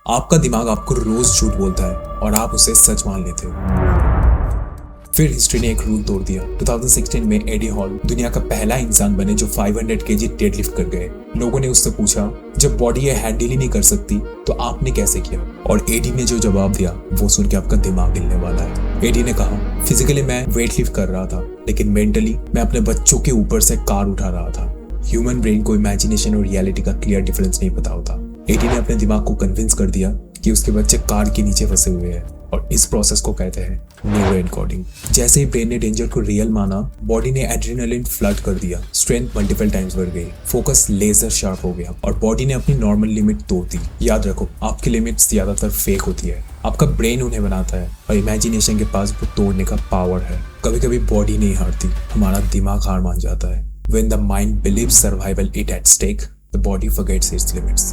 आपका दिमाग आपको रोज झूठ बोलता है और आप उसे सच मान लेते हो। फिर हिस्ट्री ने एक रूल तोड़ दिया। 2016 में एडी हॉल दुनिया का पहला इंसान बने जो 500 केजी डेडलिफ्ट कर गए। लोगों ने उससे पूछा, जब बॉडी ये हैंडल ही नहीं कर सकती तो आपने कैसे किया? और एडी ने जो जवाब दिया वो सुन के आपका दिमाग हिलने वाला है। एडी ने कहा, फिजिकली मैं वेट लिफ्ट कर रहा था, लेकिन मेंटली मैं अपने बच्चों के ऊपर से कार उठा रहा था। ह्यूमन ब्रेन को इमेजिनेशन और रियलिटी का क्लियर डिफरेंस नहीं पता होता। एडी ने अपने दिमाग को कन्विंस कर दिया कि उसके बच्चे कार के नीचे फंसे हुए हैं, और इस प्रोसेस को कहते हैं न्यूरो एनकोडिंग। जैसे ही ब्रेन ने डेंजर को रियल माना, बॉडी ने एड्रेनालिन फ्लड कर दिया, स्ट्रेंथ मल्टीपल टाइम्स बढ़ गई, फोकस लेजर शार्प हो गया और बॉडी ने अपनी नॉर्मल लिमिट तोड़ दी। याद रखो, आपकी लिमिट्स ज्यादातर फेक होती है, आपका ब्रेन उन्हें बनाता है और इमेजिनेशन के पास वो तोड़ने का पावर है। कभी कभी बॉडी नहीं हारती, हमारा दिमाग हार मान जाता है। When the mind believes survival is at stake, the body forgets its limits.